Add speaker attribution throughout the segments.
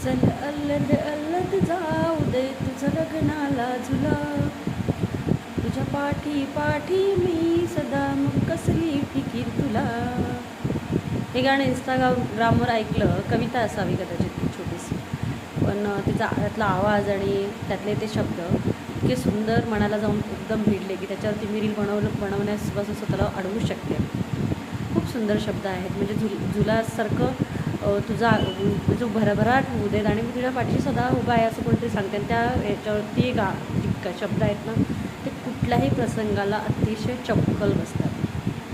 Speaker 1: चल अल्लद अल्लद जाऊ दे तुझं लग्नाला झुला, तुझ्या पाठी पाठी मी सदा मग कसली फिकीर तुला. हे गाणं इंस्टाग्रामवर ऐकलं, कविता असावी कदाचित ती छोटीशी, पण तिचा त्यातला आवाज आणि त्यातले ते शब्द इतके सुंदर मनाला जाऊन एकदम भिडले की त्याच्यावरती मी रील बनवण्यापासून स्वतःला अडवू शकते. खूप सुंदर शब्द आहेत, म्हणजे झुलासारखं तुझा जो भरभराट होऊ देत आणि मी तुझ्या पाठीशी सदा उभा आहे असं कोणतरी सांगते. आणि त्या याच्यावरती शब्द आहेत ना, ते कुठल्याही प्रसंगाला अतिशय चपकल बसतात.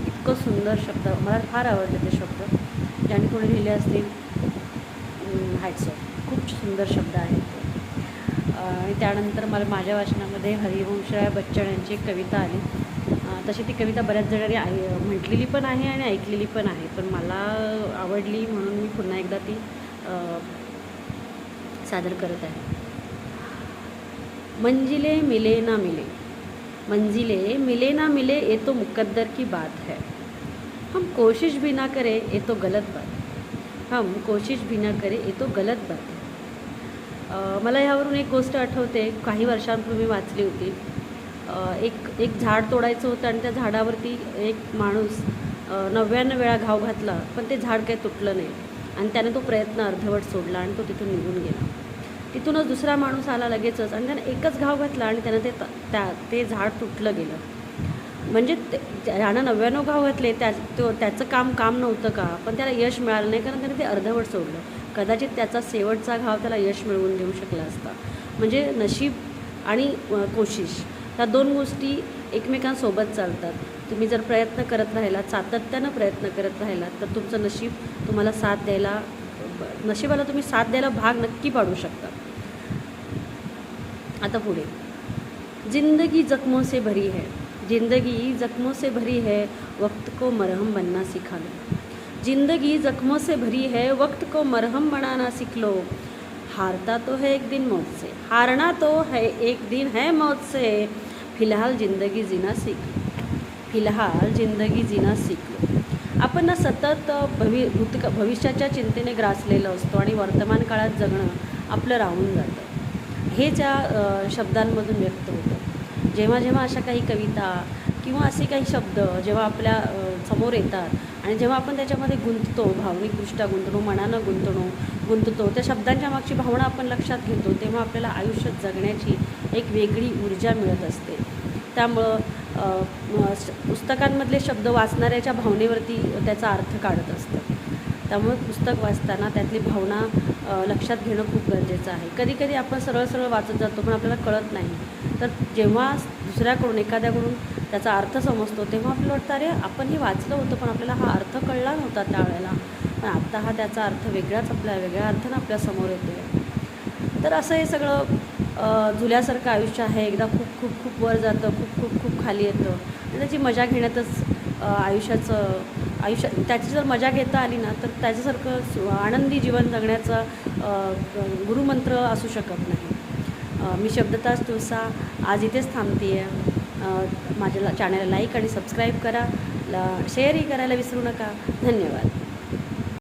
Speaker 1: इतकं सुंदर शब्द, मला फार आवडले ते शब्द, ज्याने कोणी लिहिले असतील. Hats off. खूप सुंदर शब्द आहेत ते. आणि त्यानंतर मला माझ्या वाचनामध्ये हरिवंशराय बच्चन यांची एक कविता आली. तशी ती कविता बऱ्याच जणांनी म्हटलेली पण आहे आणि ऐकलेली पण आहे, पण मला आवडली म्हणून मी पुन्हा एकदा ती सादर करत आहे. मंजिले मिले ना मिले, मंजिले मिले ना मिले ये तो मुकद्दर की बात है, हम कोशिश भी ना करे ये तो गलत बात है, हम कोशिश भी ना करे ये तो गलत बात है. मला ह्यावरून एक गोष्ट आठवते, काही वर्षांपूर्वी वाचली होती. एक झाड तोडायचं होतं आणि त्या झाडावरती एक माणूस 99 वेळा घाव घातला, पण ते झाड काही तुटलं नाही आणि त्याने तो प्रयत्न अर्धवट सोडला आणि तो तिथून निघून गेला. तिथूनच दुसरा माणूस आला लगेचच आणि त्याने एकच घाव घातला आणि त्यानं ते झाड तुटलं गेलं. म्हणजे ज्यानं 99 घाव घातले त्याचं काम नव्हतं का, पण त्याला यश मिळालं नाही कारण त्याने ते अर्धवट सोडलं. कदाचित त्याचा शेवटचा घाव त्याला यश मिळवून देऊ शकला असता. म्हणजे नशीब आणि कोशिश ह्या दोन गोष्टी एकमेकांसोबत चालतात. तुम्ही जर प्रयत्न करत राहिलात, सातत्यानं प्रयत्न करत राहिलात, तर तुमचं नशीब तुम्हाला नशिबाला तुम्ही साथ द्यायला भाग नक्की पाडू शकता. आता पुढे, जिंदगी जख्मों से भरी है, जिंदगी जख्मों से भरी है, वक्त को मरहम बनना सिखा लो. जिंदगी जख्मों से भरी है, वक्त को मरहम बनाना सीख लो. हारता तो है एक दिन मौत से, हारना तो है एक दिन है मौत से, फिलहाल जिंदगी जीना सीख लो, फिलहाल जिंदगी जीना सीख लो. आपण ना सतत भविष्याच्या चिंतेने ग्रासलेलो असतो आणि वर्तमान काळात जगणं आपलं राहून जातं. हे ज्या शब्दांमधून व्यक्त होतं. जेव्हा जेव्हा अशा काही कविता किंवा असे काही शब्द जेव्हा आपल्या समोर येतात आणि जेव्हा आपण त्याच्यामध्ये गुंततो, भावनिकदृष्ट्या गुंततो, मनानं गुंततो, त्या शब्दांच्या मागची भावना आपण लक्षात घेतो, तेव्हा आपल्याला आयुष्यात जगण्याची एक वेगळी ऊर्जा मिळत असते. त्यामुळं पुस्तकांमधले शब्द वाचणाऱ्याच्या भावनेवरती त्याचा अर्थ काढत असतं. त्यामुळे पुस्तक वाचताना त्यातली भावना लक्षात घेणं खूप गरजेचं आहे. कधीकधी आपण सरळ वाचत जातो पण आपल्याला कळत नाही. तर जेव्हा दुसऱ्याकडून एखाद्याकडून त्याचा अर्थ समजतो तेव्हा आपल्याला वाटतं, अरे आपण हे वाचलं होतं पण आपल्याला हा अर्थ कळला नव्हता त्यावेळेला, पण आत्ता हा त्याचा अर्थ वेगळ्या अर्थानं आपल्यासमोर येतो. तर असं हे सगळं झुल्यासारखं आयुष्य आहे. एकदा खूप खूप खूप वर जातं, खूप खूप खूप खाली येतं आणि त्याची मजा घेण्यातच आयुष्य त्याची जर मजा घेता आली ना, तर त्याच्यासारखं आनंदी जीवन जगण्याचा गुरुमंत्र असू शकत नाही. मी शब्दताज तुळसा आज इथेच थांबते आहे. माझ्या चॅनलला लाईक आणि सबस्क्राईब करा, शेअरही करायला विसरू नका. धन्यवाद.